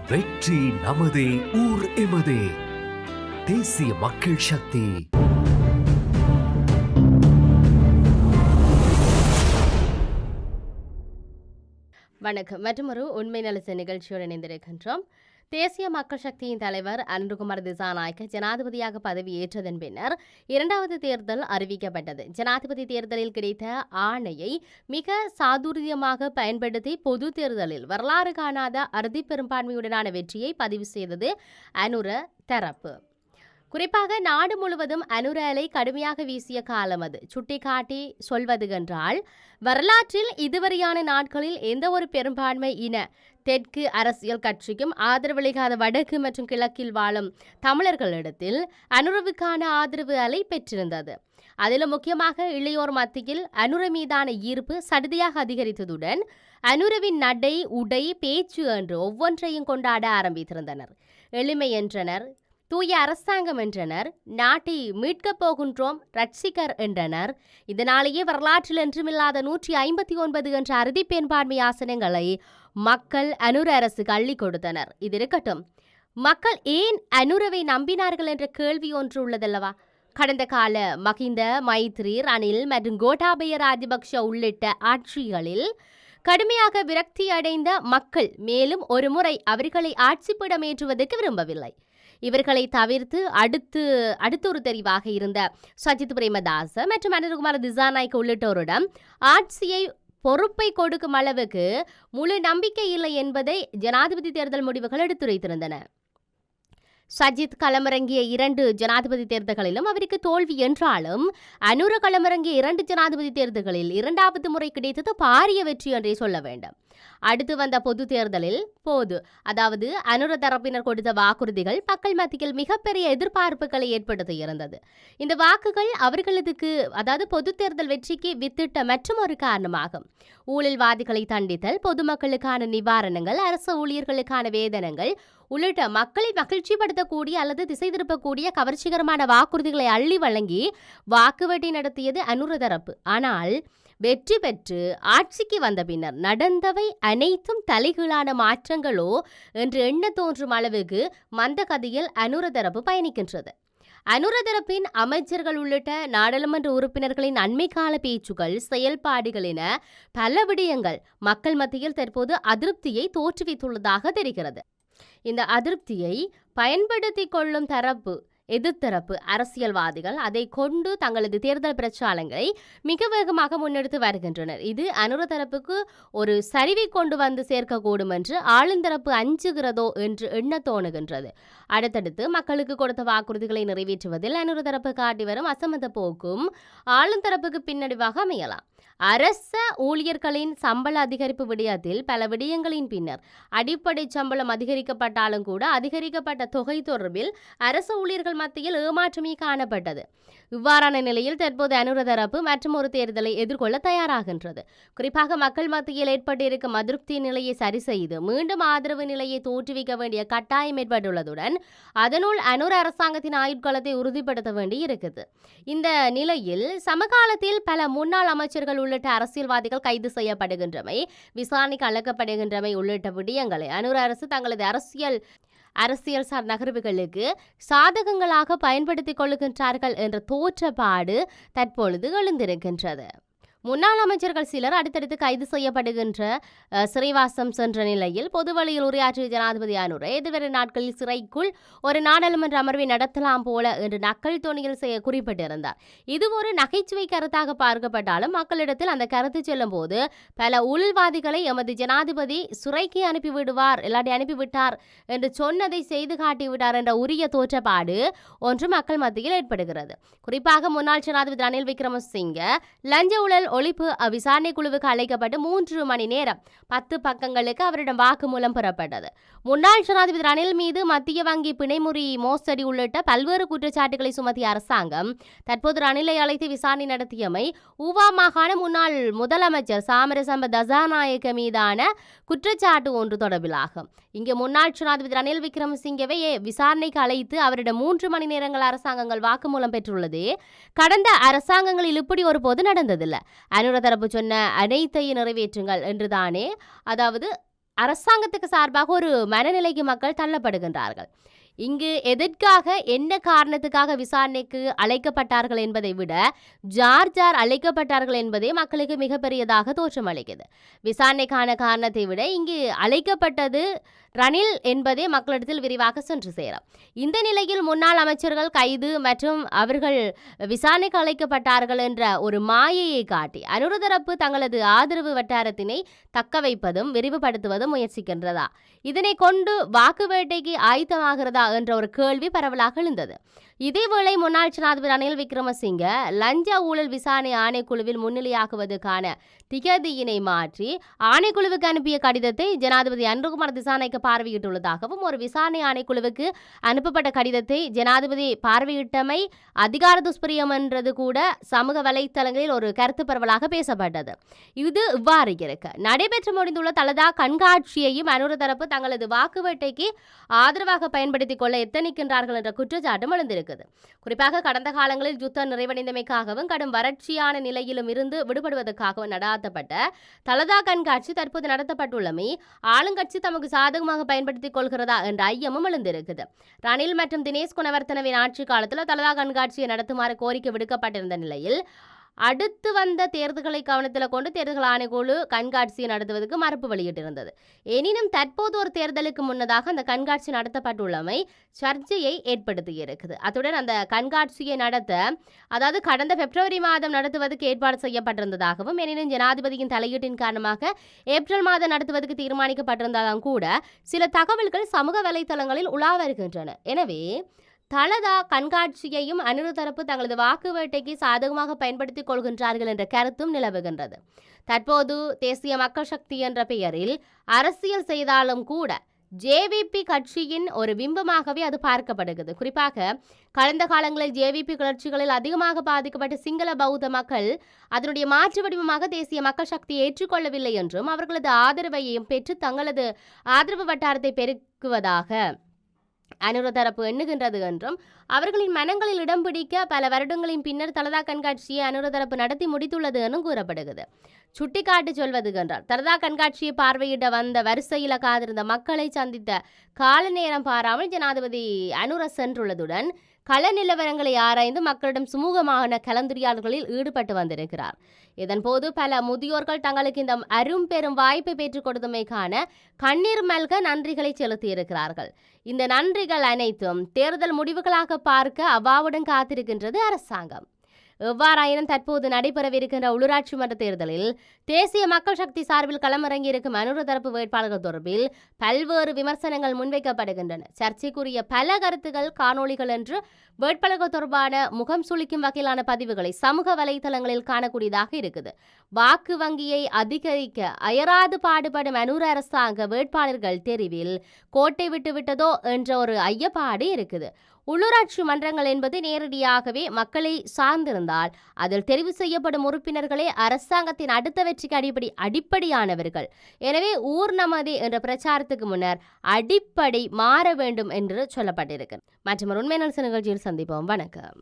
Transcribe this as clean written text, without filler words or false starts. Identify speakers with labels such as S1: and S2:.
S1: வெற்றி நமதே, ஊர் எமதே. தேசிய மக்கள் சக்தி.
S2: வணக்கம். மற்றொரு உண்மை நலச நிகழ்ச்சியோடு இணைந்திருக்கின்றோம். தேசிய மக்கள் சக்தியின் தலைவர் அனுரகுமார் திசாநாயக்க ஜனாதிபதியாக பதவியேற்றதன் பின்னர் இரண்டாவது தேர்தல் அறிவிக்கப்பட்டது. ஜனாதிபதி தேர்தலில் கிடைத்த ஆணையை மிக சாதுரியமாக பயன்படுத்தி பொது தேர்தலில் வரலாறு காணாத அறுதி பெரும்பான்மையுடனான வெற்றியை பதிவு செய்தது அனுர தரப்பு. குறிப்பாக நாடு முழுவதும் அனுர அலை கடுமையாக வீசிய காலம் அது. சுட்டிக்காட்டி சொல்வது என்றால், வரலாற்றில் இதுவரையான நாட்களில் எந்த ஒரு பெரும்பான்மை இன தெற்கு அரசியல் கட்சிக்கும் ஆதரவளிக்காத வடக்கு மற்றும் கிழக்கில் வாழும் தமிழர்களிடத்தில் அனுரவுக்கான ஆதரவு அலை பெற்றிருந்தது. அதிலும் முக்கியமாக இளையோர் மத்தியில் அனுர மீதான ஈர்ப்பு சடுதியாக அதிகரித்ததுடன் அனுரவின் நடை, உடை, பேச்சு என்று ஒவ்வொன்றையும் கொண்டாட ஆரம்பித்திருந்தனர். எளிமை என்றனர், தூய அரசாங்கம் என்றனர், நாட்டை மீட்கப் போகின்றோம், ரட்சிகர் என்றனர். இதனாலேயே வரலாற்றில் என்றுமில்லாத 159 என்ற அறுதி பெரும்பான்மை ஆசனங்களை மக்கள் அனுர அரசுக்கு அள்ளி கொடுத்தனர். இது இருக்கட்டும், மக்கள் ஏன் அனுரவை நம்பினார்கள் என்ற கேள்வி ஒன்று உள்ளதல்லவா? கடந்த கால மஹிந்த, மைத்ரி, ரணில் மற்றும் கோட்டாபய ராஜபக்ஷ உள்ளிட்ட ஆட்சிகளில் கடுமையாக விரக்தி அடைந்த மக்கள் மேலும் ஒரு முறை அவர்களை ஆட்சிப்பிடம் ஏற்றுவதற்கு விரும்பவில்லை. இவர்களை தவிர்த்து அடுத்த ஒரு தெரிவாக இருந்த சஜித் பிரேமதாச மற்றும் அனுரகுமார் திசாநாயக்க உள்ளிட்டோரிடம் ஆட்சியை பொறுப்பை கொடுக்கும் அளவுக்கு முழு நம்பிக்கை இல்லை என்பதை ஜனாதிபதி தேர்தல் முடிவுகள் எடுத்துரைத்திருந்தன. சஜித் களமிறங்கிய 2 ஜனாதிபதி தேர்தல்களிலும் அவருக்கு தோல்வி என்றாலும் அனுர களமிறங்கிய 2 ஜனாதிபதி தேர்தல்களில் இரண்டாவது முறை கிடைத்தது பாரிய வெற்றி என்றே சொல்ல வேண்டும். அடுத்து வந்த பொது தேர்தலில் அதாவது அனுர தரப்பினர் கொடுத்த வாக்குறுதிகள் மக்கள் மத்தியில் மிகப்பெரிய எதிர்பார்ப்புகளை ஏற்படுத்தி இருந்தது. இந்த வாக்குகள் அவர்களுக்கு அதாவது பொது தேர்தல் வெற்றிக்கு வித்திட்ட மற்றும் ஒரு காரணமாகும். ஊழல்வாதிகளை தண்டித்தல், பொதுமக்களுக்கான நிவாரணங்கள், அரசு ஊழியர்களுக்கான வேதனங்கள் உள்ளிட்ட மக்களை மகிழ்ச்சிப்படுத்தக்கூடிய அல்லது திசை திருப்பக்கூடிய கவர்ச்சிகரமான வாக்குறுதிகளை அள்ளி வழங்கி வாக்குவெட்டி நடத்தியது அனுர தரப்பு. ஆனால் வெற்றி பெற்று ஆட்சிக்கு வந்த பின்னர் நடந்தவை அனைத்தும் தலைகீழான மாற்றங்களோ என்று எண்ண தோன்றும் அளவுக்கு மந்த கதியில் அனுர தரப்பு பயணிக்கின்றது. அனுர தரப்பின் அமைச்சர்கள் உள்ளிட்ட நாடாளுமன்ற உறுப்பினர்களின் அண்மை கால பேச்சுகள், செயல்பாடுகள் என பல விடயங்கள் மக்கள் மத்தியில் தற்போது அதிருப்தியை தோற்றுவித்துள்ளதாக தெரிகிறது. இந்த அதிருப்தியை பயன்படுத்தி கொள்ளும் தரப்பு எதிர்த்தரப்பு அரசியல்வாதிகள் அதை கொண்டு தங்களது தேர்தல் பிரச்சாரங்களை மிக வேகமாக முன்னெடுத்து வருகின்றனர். இது அனுர தரப்புக்கு ஒரு சரிவை கொண்டு வந்து சேர்க்கக்கூடும் என்று ஆளுந்தரப்பு அஞ்சுகிறதோ என்று எண்ண தோணுகின்றது. அடுத்தடுத்து மக்களுக்கு கொடுத்த வாக்குறுதிகளை நிறைவேற்றுவதில் அனுர தரப்பு காட்டி வரும் அசமந்த போக்கும் ஆளுந்தரப்புக்கு பின்னடைவாக அமையலாம். அரச ஊழியர்களின் சம்பள அதிகரிப்பு விடயத்தில் பல விடயங்களின் பின்னர் அடிப்படை சம்பளம் அதிகரிக்கப்பட்டாலும் கூட அதிகரிக்கப்பட்ட தொகை தொடர்பில் அரசு ஊழியர்கள் மத்தியில் ஏமாற்றமே காணப்பட்டது. இவ்வாறான நிலையில் தற்போது அனுர தரப்பு மற்றும் ஒரு தேர்தலை எதிர்கொள்ள தயாராகின்றது. குறிப்பாக மக்கள் மத்தியில் ஏற்பட்டிருக்கும் அதிருப்தி நிலையை சரி செய்து மீண்டும் ஆதரவு நிலையை தோற்றுவிக்க வேண்டிய கட்டாயம் ஏற்பட்டுள்ளதுடன் அதனுள் அனுர அரசாங்கத்தின் ஆயுட்காலத்தை உறுதிப்படுத்த வேண்டி இருக்குது. இந்த நிலையில் சமகாலத்தில் பல முன்னாள் அமைச்சர்கள் உள்ளிட்ட அரசியல்வாதிகள் கைது செய்யப்படுகின்றமை, விசாரணைக்கு அழைக்கப்படுகின்றமை உள்ளிட்ட விடயங்களை அனுர அரசு தங்களது அரசியல் சார் நகர்வுகளுக்கு சாதகங்களாக பயன்படுத்திக் கொள்ளுகின்றார்கள் என்ற தோற்றப்பாடு தற்பொழுது எழுந்திருக்கின்றது. முன்னாள் அமைச்சர்கள் சிலர் அடுத்தடுத்து கைது செய்யப்படுகின்ற சிறைவாசம் சென்ற நிலையில் பொதுவழியில் உரையாற்றிய ஜனாதிபதி அனுர எதிர்வரும் நாட்களில் சிறைக்குள் ஒரு நாடாளுமன்ற அமர்வை நடத்தலாம் போல என்று நக்கல் தொனியில் குறிப்பிட்டிருந்தார். இது ஒரு நகைச்சுவை கருத்தாக பார்க்கப்பட்டாலும் மக்களிடத்தில் அந்த கருத்து செல்லும் போது பல ஊழல்வாதிகளை எமது ஜனாதிபதி சிறைக்கு அனுப்பிவிட்டார் என்று சொன்னதை செய்து காட்டிவிட்டார் என்ற உரிய தோற்றப்பாடு ஒன்று மக்கள் மத்தியில் ஏற்படுகிறது. குறிப்பாக முன்னாள் ஜனாதிபதி ரணில் விக்ரமசிங்க லஞ்ச ஊழல் ஒழிப்பு விசாரணை குழுவுக்கு அழைக்கப்பட்டு 3 மணி நேரம் 10 பக்கங்களுக்கு அவரிடம் வாக்குமூலம் பெறப்பட்டது. முன்னாள் ஜனாதிபதி ரணில் மீது மத்திய வங்கி பிணைமுறி மோசடி உள்ளிட்ட பல்வேறு குற்றச்சாட்டுகளை சுமத்திய அரசாங்கம் தற்போது ரணிலை அழைத்து விசாரணை நடத்தியமை ஊவா மாகாண முன்னாள் முதலமைச்சர் சாமரசம்ப தசாநாயக்க மீதான குற்றச்சாட்டு ஒன்று தொடர்பிலாகும். இங்கே முன்னாள் ஜனாதிபதி ரணில் விக்ரமசிங்கவை விசாரணைக்கு அழைத்து அவரிடம் 3 மணி நேரங்கள் அரசாங்கங்கள் வாக்குமூலம் பெற்றுள்ளது கடந்த அரசாங்கங்களில் இப்படி ஒரு போது நடந்ததில்லை. அனுர தரப்பு சொன்ன அனைத்தையும் நிறைவேற்றுங்கள் என்றுதானே, அதாவது அரசாங்கத்துக்கு சார்பாக ஒரு மனநிலைக்கு மக்கள் தள்ளப்படுகின்றார்கள். இங்கு எதற்காக என்ன காரணத்துக்காக விசாரணைக்கு அழைக்கப்பட்டார்கள் என்பதை விட ஜார் ஜார் அழைக்கப்பட்டார்கள் என்பதே மக்களுக்கு மிகப்பெரியதாக தோற்றமளிக்கிறது. விசாரணைக்கான காரணத்தை விட இங்கு அழைக்கப்பட்டது ரணில் என்பதே மக்களிடத்தில் விரிவாக சென்று சேரும். இந்த நிலையில் முன்னாள் அமைச்சர்கள் கைது மற்றும் அவர்கள் விசாரணைக்கு அழைக்கப்பட்டார்கள் என்ற ஒரு மாயையை காட்டி அனுர தரப்பு தங்களது ஆதரவு வட்டாரத்தினை தக்க வைப்பதும் விரிவுபடுத்துவதும் முயற்சிக்கின்றதா, இதனை கொண்டு வாக்கு வேட்டைக்கு ஆயத்தமாகிறதா என்ற ஒரு கேள்வி பரவலாக எழுந்தது. இதேவேளை முன்னாள் ஜனாதிபதி ரணில் விக்ரமசிங்க லஞ்ச ஊழல் விசாரணை ஆணைக்குழுவில் முன்னிலையாகுவதற்கான திகதியினை மாற்றி ஆணைக்குழுவுக்கு அனுப்பிய கடிதத்தை ஜனாதிபதி அன்ருகுமார் திசாநாயக்க பார்வையிட்டுள்ளதாகவும், ஒரு விசாரணை ஆணைக்குழுவுக்கு அனுப்பப்பட்ட கடிதத்தை ஜனாதிபதி பார்வையிட்டமை அதிகார துஷ்பிரியம் என்றது கூட சமூக வலைத்தளங்களில் ஒரு கருத்து பரவலாக பேசப்பட்டது. இது இவ்வாறு இருக்க நடைபெற்று முடிந்துள்ள தலதா கண்காட்சியையும் அனுர தரப்பு தங்களது வாக்கு வேட்டைக்கு ஆதரவாக பயன்படுத்திக் கொள்ள எத்தனிக்கின்றார்கள் என்ற குற்றச்சாட்டும் எழுந்திருக்கிறது. குறிப்பாக கடந்த காலங்களில் யுத்தம் நிறைவடைந்தமைக்காகவும் கடும் வறட்சியான நிலையிலும் இருந்து விடுபடுவதற்காகவும் நடாத்தப்பட்ட தலதா கண்காட்சி தற்போது நடத்தப்பட்டுள்ளமை ஆளுங்கட்சி தமக்கு சாதகமாக பயன்படுத்திக் கொள்கிறதா என்ற ஐயமும் எழுந்திருக்குது. ரணில் மற்றும் தினேஷ் குணவர்த்தனவின் ஆட்சி காலத்தில் தலதா கண்காட்சியை நடத்துமாறு கோரிக்கை விடுக்கப்பட்டிருந்த நிலையில் அடுத்து வந்த தேர்தல்களை கவனத்தில் கொண்டு தேர்தல் ஆணைக்குழு கண்காட்சியை நடத்துவதற்கு மறுப்பு வெளியிட்டிருந்தது. எனினும் தற்போது ஒரு தேர்தலுக்கு முன்னதாக அந்த கண்காட்சி நடத்தப்பட்டுள்ளமை சர்ச்சையை ஏற்படுத்தியிருக்குது. அத்துடன் அந்த கண்காட்சியை அதாவது கடந்த பிப்ரவரி மாதம் நடத்துவதற்கு ஏற்பாடு செய்யப்பட்டிருந்ததாகவும், எனினும் ஜனாதிபதியின் தலையீட்டின் காரணமாக ஏப்ரல் மாதம் நடத்துவதற்கு தீர்மானிக்கப்பட்டிருந்ததாகவும் கூட சில தகவல்கள் சமூக வலைத்தளங்களில் உலா வருகின்றன. எனவே தலதா கண்காட்சியையும் அனுர தரப்பு தங்களது வாக்கு வேட்டைக்கு சாதகமாக பயன்படுத்திக் கொள்கின்றார்கள் என்ற கருத்தும் நிலவுகின்றது. தற்போது தேசிய மக்கள் சக்தி என்ற பெயரில் அரசியல் செய்தாலும் கூட ஜேவிபி கட்சியின் ஒரு பிம்பமாகவே அது பார்க்கப்படுகிறது. குறிப்பாக கடந்த காலங்களில் ஜேவிபி கிளர்ச்சிகளில் அதிகமாக பாதிக்கப்பட்ட சிங்கள பௌத்த மக்கள் அதனுடைய மாற்று வடிவமாக தேசிய மக்கள் சக்தியை ஏற்றுக்கொள்ளவில்லை என்றும், அவர்களது ஆதரவையும் பெற்று தங்களது ஆதரவு வட்டாரத்தை பெருக்குவதாக அனுர தரப்பு எண்ணுகின்றது என்றும், அவர்களின் மனங்களில் இடம் பிடிக்க பல வருடங்களின் பின்னர் தலதா கண்காட்சியை அனுர தரப்பு நடத்தி முடித்துள்ளது என்றும் கூறப்படுகிறது. சுட்டிக்காட்டி சொல்வது என்றால் தலதா கண்காட்சியை பார்வையிட வந்த வரிசையில் காத்திருந்த மக்களை சந்தித்த கால நேரம் பாராமல் ஜனாதிபதி அனுர சென்றுள்ளதுடன் கள நிலவரங்களை ஆராய்ந்து மக்களிடம் சுமூகமான கலந்துரையாடல்களில் ஈடுபட்டு வந்திருக்கிறார். இதன்போது பல முதியோர்கள் தங்களுக்கு இந்த அரும் பெரும் வாய்ப்பை பெற்றுக் கொடுத்தமைக்கான கண்ணீர் மல்க நன்றிகளை செலுத்தியிருக்கிறார்கள். இந்த நன்றிகள் அனைத்தும் தேர்தல் முடிவுகளாக பார்க்க அவாவுடன் காத்திருக்கின்றது அரசாங்கம். எவ்வாறாயினும் தற்போது நடைபெறவிருக்கின்ற உள்ளூராட்சி மன்ற தேர்தலில் தேசிய மக்கள் சக்தி சார்பில் களமிறங்கியிருக்கும் அனுர தரப்பு வேட்பாளர்கள் தொடர்பில் பல்வேறு விமர்சனங்கள் முன்வைக்கப்படுகின்றன. சர்ச்சைக்குரிய பல கருத்துகள், காணொளிகள் என்று வேட்பாளர்கள் தொடர்பான முகம் சுளிக்கும் வகையிலான பதிவுகளை சமூக வலைதளங்களில் காணக்கூடியதாக இருக்குது. வாக்கு வங்கியை அதிகரிக்க அயராது பாடுபடும் அனுர அரசாங்க வேட்பாளர்கள் தெரிவில் கோட்டை விட்டுவிட்டதோ என்ற ஒரு ஐயப்பாடு இருக்குது. உள்ளூராட்சி மன்றங்கள் என்பது நேரடியாகவே மக்களை சார்ந்திருந்தால் அதில் தெரிவு செய்யப்படும் உறுப்பினர்களே அரசாங்கத்தின் அடுத்த வெற்றிக்கு அடிப்படையானவர்கள். எனவே ஊர் நமதே என்ற பிரச்சாரத்துக்கு முன்னர் அடிப்படை மாற வேண்டும் என்று சொல்லப்பட்டிருக்கு. மற்றும் உண்மை நிகழ்ச்சியில் சந்திப்போம். வணக்கம்.